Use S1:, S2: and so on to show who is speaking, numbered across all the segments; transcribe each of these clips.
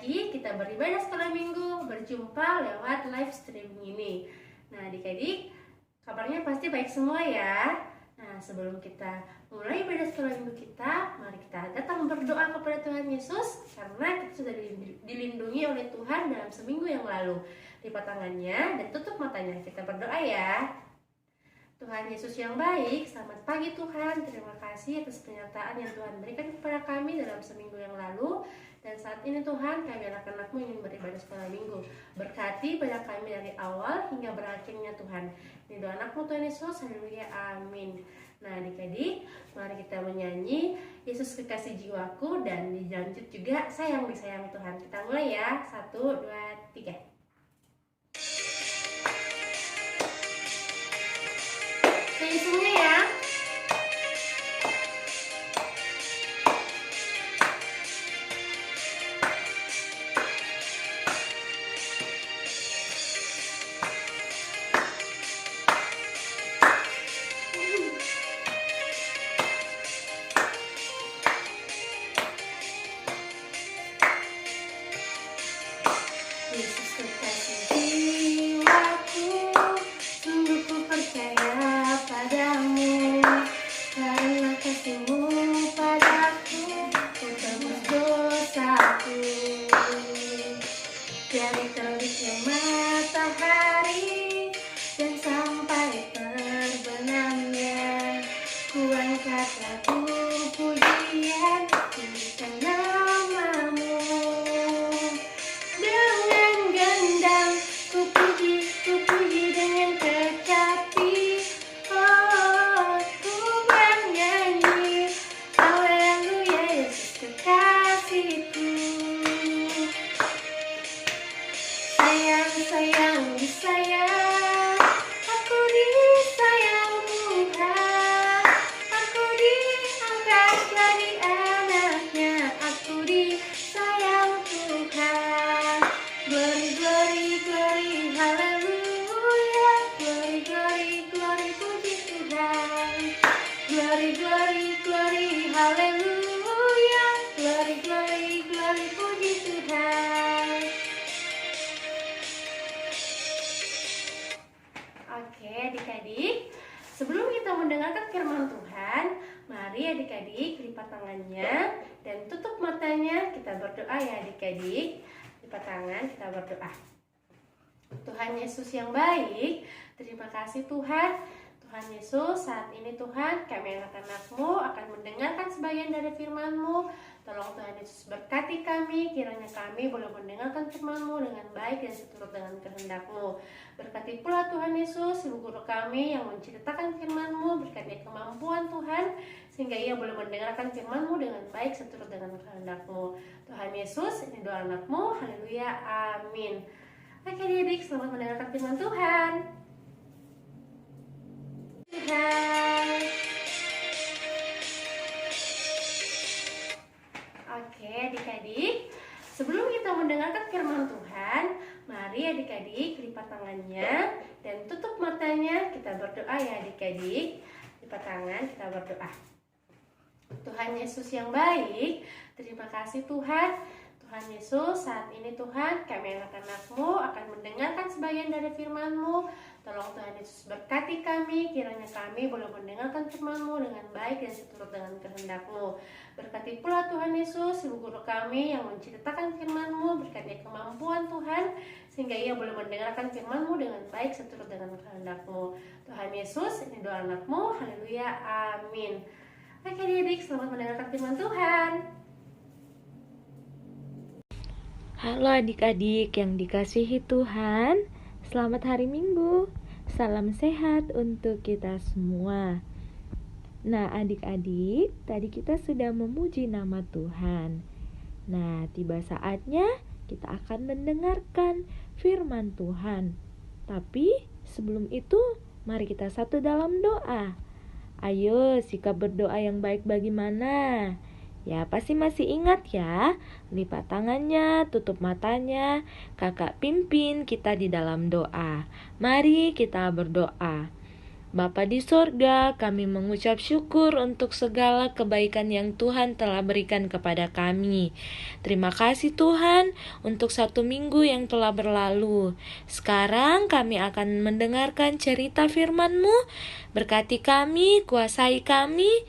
S1: lagi kita beribadah sekolah minggu, berjumpa lewat live streaming ini. Nah adik-adik, kabarnya pasti baik semua ya. Nah sebelum kita mulai ibadah sekolah minggu kita, mari kita datang berdoa kepada Tuhan Yesus, karena kita sudah dilindungi oleh Tuhan dalam seminggu yang lalu. Lipat tangannya dan tutup matanya, kita berdoa ya. Tuhan Yesus yang baik, selamat pagi Tuhan. Terima kasih atas pernyataan yang Tuhan berikan kepada kami dalam seminggu yang lalu. Dan saat ini Tuhan, kami anak-anak-Mu ingin beribadah sekolah minggu. Berkati pada kami dari awal hingga berakhirnya Tuhan. Ini doa anak-Mu Tuhan Yesus, haleluya, amin. Nah adik-adik, mari kita menyanyi Yesus kekasih jiwaku, dan dilanjut juga sayang disayang Tuhan. Kita mulai ya, 1, 2, 3. Nyanyi semuanya ya. Yesus kekasih jiwaku, sungguh ku percaya padamu, karena kasih-Mu padaku, ku tebus dosaku. Dari terbitnya matahari dan sampai terbenamnya, ku angkat lagu pujian, tinggikan nama-Mu. Dengan gendang ku puji dengan kecapi. Oh, ku bernyanyi haleluya, Yesus kekasihku. Sayang, sayang, disayang, aku disayang Tuhan. Aku diangkat jadi anaknya, aku disayang Tuhan. Glory, glory, glory, haleluya. Glory, glory, glory, puji Tuhan. Glory, glory, glory, haleluya. Glory, glory, glory, puji Tuhan. Oke adik-adik, sebelum kita mendengarkan firman Tuhan, mari adik-adik lipat tangannya dan tutup matanya. Kita berdoa ya adik-adik. Lipat tangan, kita berdoa. Tuhan Yesus yang baik, terima kasih Tuhan. Tuhan Yesus, saat ini Tuhan, kami anak-anak-Mu akan mendengarkan sebagian dari firman-Mu. Tolong Tuhan Yesus berkati kami, kiranya kami boleh mendengarkan firman-Mu dengan baik dan seturut dengan kehendak-Mu. Berkati pula Tuhan Yesus, ibu guru kami yang menceritakan firman-Mu, berkati kemampuan Tuhan, sehingga ia boleh mendengarkan firman-Mu dengan baik seturut dengan kehendak-Mu. Tuhan Yesus, ini doa anak-Mu, haleluya, amin. Oke adik-adik, selamat mendengarkan firman Tuhan. Tuhan. Oke adik-adik, sebelum kita mendengarkan firman Tuhan, mari adik-adik lipat tangannya dan tutup matanya. Kita berdoa ya adik-adik. Lipat tangan, kita berdoa. Tuhan Yesus yang baik, terima kasih Tuhan. Tuhan Yesus, saat ini Tuhan, kami anak-anak-Mu akan mendengarkan sebagian dari firman-Mu. Tolong Tuhan Yesus berkati kami, kiranya kami boleh mendengarkan firman-Mu dengan baik dan seturut dengan kehendak-Mu. Berkati pula Tuhan Yesus, ibu guru kami yang menceritakan firman-Mu, berkati kemampuan Tuhan, sehingga ia boleh mendengarkan firman-Mu dengan baik seturut dengan kehendak-Mu. Tuhan Yesus, ini doa anak-Mu, haleluya, amin. Oke adik-adik, selamat mendengarkan firman Tuhan.
S2: Halo adik-adik yang dikasihi Tuhan, selamat hari Minggu. Salam sehat untuk kita semua. Nah adik-adik, tadi kita sudah memuji nama Tuhan. Nah tiba saatnya kita akan mendengarkan firman Tuhan. Tapi sebelum itu, mari kita satu dalam doa. Ayo sikap berdoa yang baik bagaimana? Ya pasti masih ingat ya. Lipat tangannya, tutup matanya. Kakak pimpin kita di dalam doa. Mari kita berdoa. Bapa di sorga, kami mengucap syukur untuk segala kebaikan yang Tuhan telah berikan kepada kami. Terima kasih Tuhan untuk 1 minggu yang telah berlalu. Sekarang kami akan mendengarkan cerita firman-Mu. Berkati kami, kuasai kami,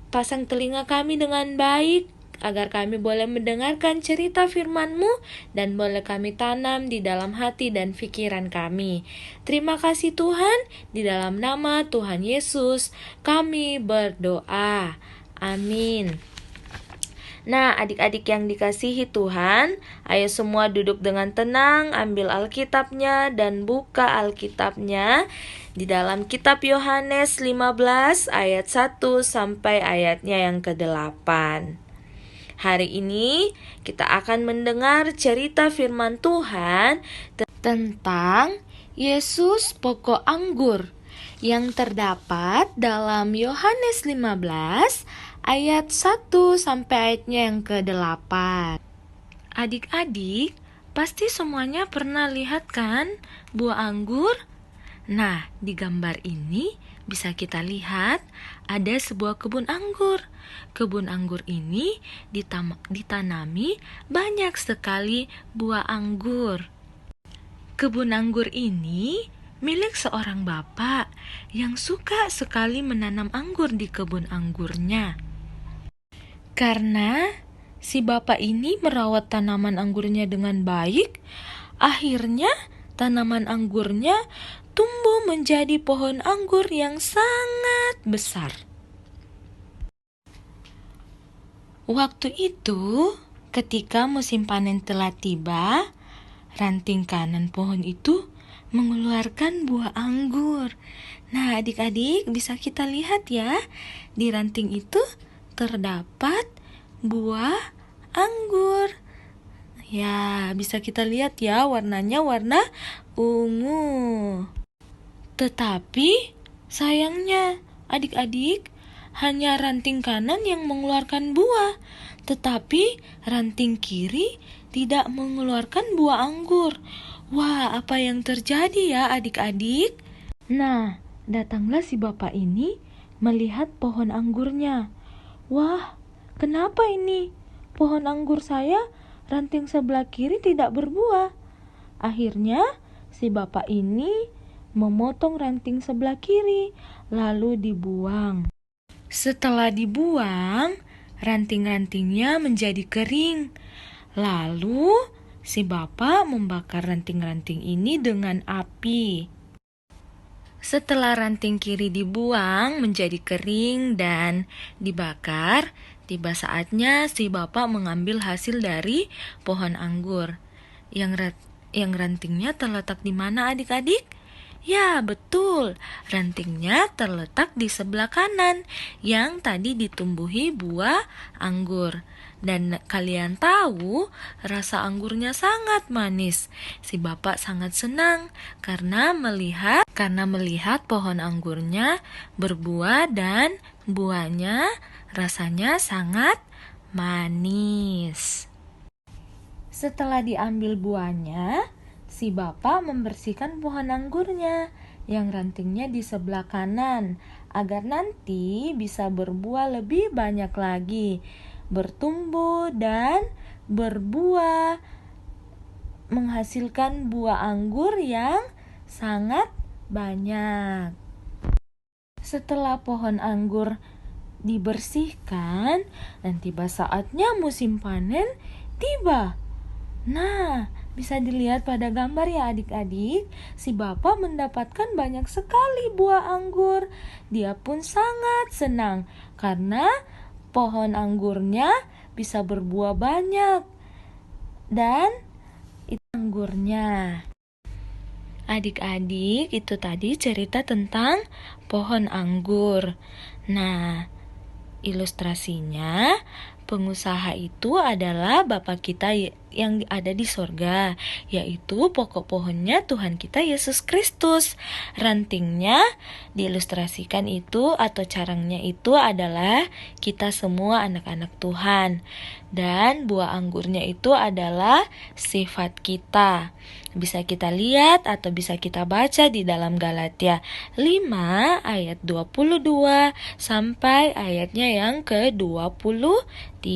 S2: pasang telinga kami dengan baik, agar kami boleh mendengarkan cerita firman-Mu dan boleh kami tanam di dalam hati dan pikiran kami. Terima kasih Tuhan, di dalam nama Tuhan Yesus kami berdoa. Amin. Nah, adik-adik yang dikasihi Tuhan, ayo semua duduk dengan tenang, ambil Alkitabnya dan buka Alkitabnya di dalam kitab Yohanes 15 ayat 1 sampai ayatnya yang ke-8. Hari ini kita akan mendengar cerita firman Tuhan tentang Yesus pokok anggur yang terdapat dalam Yohanes 15 ayat 1 sampai ayatnya yang ke-8. Adik-adik, pasti semuanya pernah lihat kan buah anggur? Nah, di gambar ini bisa kita lihat ada sebuah kebun anggur. Kebun anggur ini ditanami banyak sekali buah anggur. Kebun anggur ini milik seorang bapak yang suka sekali menanam anggur di kebun anggurnya. Karena si bapak ini merawat tanaman anggurnya dengan baik, akhirnya tanaman anggurnya tumbuh menjadi pohon anggur yang sangat besar. Waktu itu, ketika musim panen telah tiba, ranting kanan pohon itu mengeluarkan buah anggur. Nah, adik-adik bisa kita lihat ya, di ranting itu terdapat buah anggur. Ya, bisa kita lihat ya, warnanya warna ungu. Tetapi sayangnya adik-adik, hanya ranting kanan yang mengeluarkan buah, tetapi ranting kiri tidak mengeluarkan buah anggur. Wah, apa yang terjadi ya adik-adik? Nah, datanglah si bapak ini melihat pohon anggurnya. Wah, kenapa ini? Pohon anggur saya ranting sebelah kiri tidak berbuah. Akhirnya si bapak ini memotong ranting sebelah kiri, lalu dibuang. Setelah dibuang, ranting-rantingnya menjadi kering. Lalu si bapak membakar ranting-ranting ini dengan api. Setelah ranting kiri dibuang menjadi kering dan dibakar, tiba saatnya si bapak mengambil hasil dari pohon anggur. Yang rantingnya terletak di mana adik-adik? Ya, betul. Rantingnya terletak di sebelah kanan yang tadi ditumbuhi buah anggur. Dan kalian tahu, rasa anggurnya sangat manis. Si bapak sangat senang karena melihat pohon anggurnya berbuah dan buahnya rasanya sangat manis. Setelah diambil buahnya, si bapak membersihkan pohon anggurnya yang rantingnya di sebelah kanan agar nanti bisa berbuah lebih banyak lagi, bertumbuh dan berbuah, menghasilkan buah anggur yang sangat banyak. Setelah pohon anggur dibersihkan dan tiba saatnya musim panen tiba. Nah, bisa dilihat pada gambar ya adik-adik, si bapak mendapatkan banyak sekali buah anggur. Dia pun sangat senang karena pohon anggurnya bisa berbuah banyak. Dan itu anggurnya. Adik-adik, itu tadi cerita tentang pohon anggur. Nah, ilustrasinya pengusaha itu adalah bapak kita yang ada di sorga, yaitu pokok pohonnya Tuhan kita Yesus Kristus. Rantingnya diilustrasikan itu atau carangnya itu adalah kita semua anak-anak Tuhan. Dan buah anggurnya itu adalah sifat kita. Bisa kita lihat atau bisa kita baca di dalam Galatia 5 ayat 22 sampai ayatnya yang ke-23.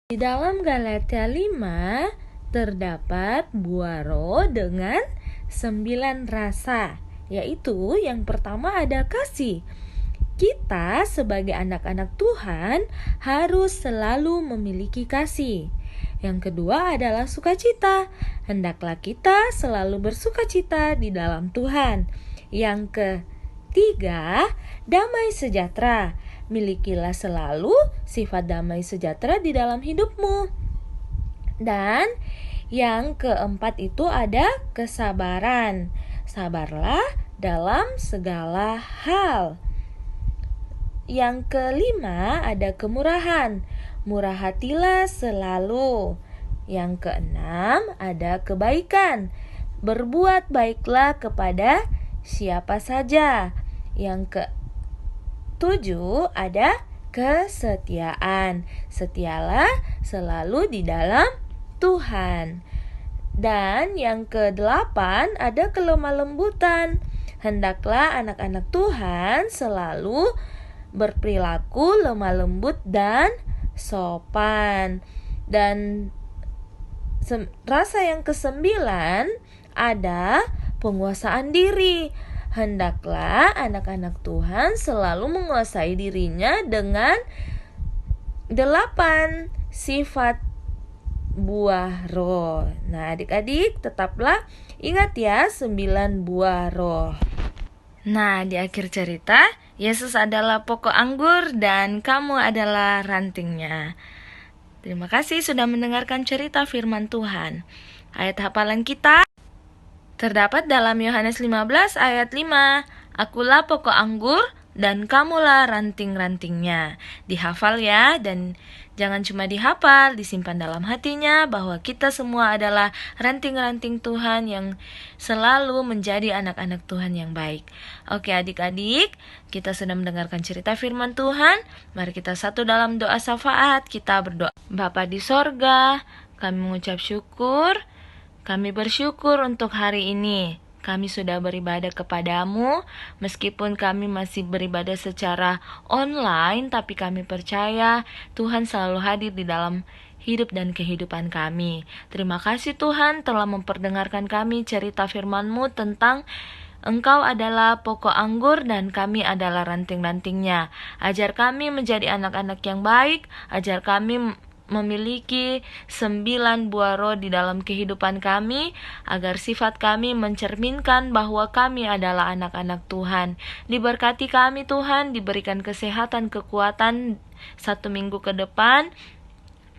S2: Di dalam Galatia 5 terdapat buah roh dengan 9 rasa, yaitu yang pertama ada kasih. Kita sebagai anak-anak Tuhan harus selalu memiliki kasih. Yang kedua adalah sukacita. Hendaklah kita selalu bersukacita di dalam Tuhan. Yang ketiga, damai sejahtera. Milikilah selalu sifat damai sejahtera di dalam hidupmu. Dan yang keempat itu ada kesabaran. Sabarlah dalam segala hal. Yang kelima ada kemurahan. Murah hatilah selalu. Yang keenam ada kebaikan. Berbuat baiklah kepada siapa saja. Yang ketujuh ada kesetiaan. Setialah selalu di dalam Tuhan. Dan yang kedelapan ada kelemah lembutan. Hendaklah anak-anak Tuhan selalu berperilaku lemah lembut dan sopan. Dan rasa yang kesembilan ada penguasaan diri. Hendaklah anak-anak Tuhan selalu menguasai dirinya dengan 8 sifat buah roh. Nah, adik-adik tetaplah ingat ya 9 buah roh. Nah, di akhir cerita, Yesus adalah pokok anggur dan kamu adalah rantingnya. Terima kasih sudah mendengarkan cerita firman Tuhan. Ayat hafalan kita terdapat dalam Yohanes 15 ayat 5. Akulah pokok anggur dan kamulah ranting-rantingnya. Dihafal ya, dan jangan cuma dihafal, disimpan dalam hatinya bahwa kita semua adalah ranting-ranting Tuhan yang selalu menjadi anak-anak Tuhan yang baik. Oke adik-adik, kita sudah mendengarkan cerita firman Tuhan. Mari kita satu dalam doa syafaat. Kita berdoa. Bapa di sorga, kami mengucap syukur. Kami bersyukur untuk hari ini. Kami sudah beribadah kepadamu, meskipun kami masih beribadah secara online, tapi kami percaya Tuhan selalu hadir di dalam hidup dan kehidupan kami. Terima kasih Tuhan telah memperdengarkan kami cerita firman-Mu tentang Engkau adalah pokok anggur dan kami adalah ranting-rantingnya. Ajar kami menjadi anak-anak yang baik, ajar kami memiliki 9 buah roh di dalam kehidupan kami, agar sifat kami mencerminkan bahwa kami adalah anak-anak Tuhan. Diberkati kami Tuhan, diberikan kesehatan, kekuatan 1 minggu ke depan.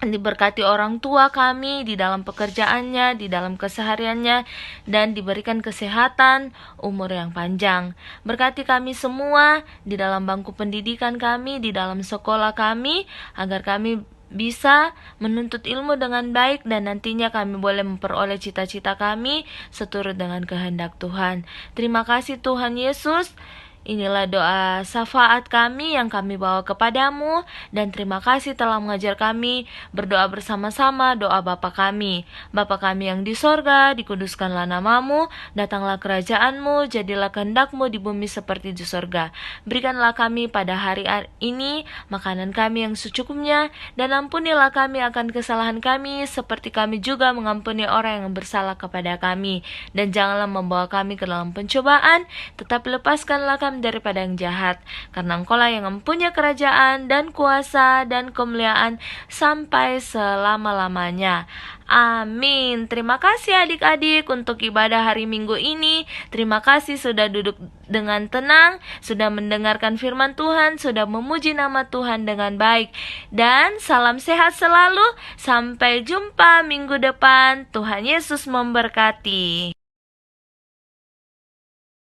S2: Diberkati orang tua kami di dalam pekerjaannya, di dalam kesehariannya, dan diberikan kesehatan, umur yang panjang. Berkati kami semua di dalam bangku pendidikan kami, di dalam sekolah kami, agar kami bisa menuntut ilmu dengan baik dan nantinya kami boleh memperoleh cita-cita kami seturut dengan kehendak Tuhan. Terima kasih Tuhan Yesus. Inilah doa syafaat kami yang kami bawa kepadamu, dan terima kasih telah mengajar kami berdoa bersama-sama doa Bapa kami. Bapa kami yang di sorga, dikuduskanlah namamu, datanglah kerajaanmu, jadilah kehendakmu di bumi seperti di sorga. Berikanlah kami pada hari ini makanan kami yang secukupnya, dan ampunilah kami akan kesalahan kami, seperti kami juga mengampuni orang yang bersalah kepada kami. Dan janganlah membawa kami ke dalam pencobaan, tetapi lepaskanlah kami daripada yang jahat, karena Engkaulah yang mempunyai kerajaan dan kuasa dan kemuliaan sampai selama-lamanya. Amin. Terima kasih adik-adik untuk ibadah hari Minggu ini. Terima kasih sudah duduk dengan tenang, sudah mendengarkan firman Tuhan, sudah memuji nama Tuhan dengan baik. Dan salam sehat selalu. Sampai jumpa minggu depan. Tuhan Yesus memberkati.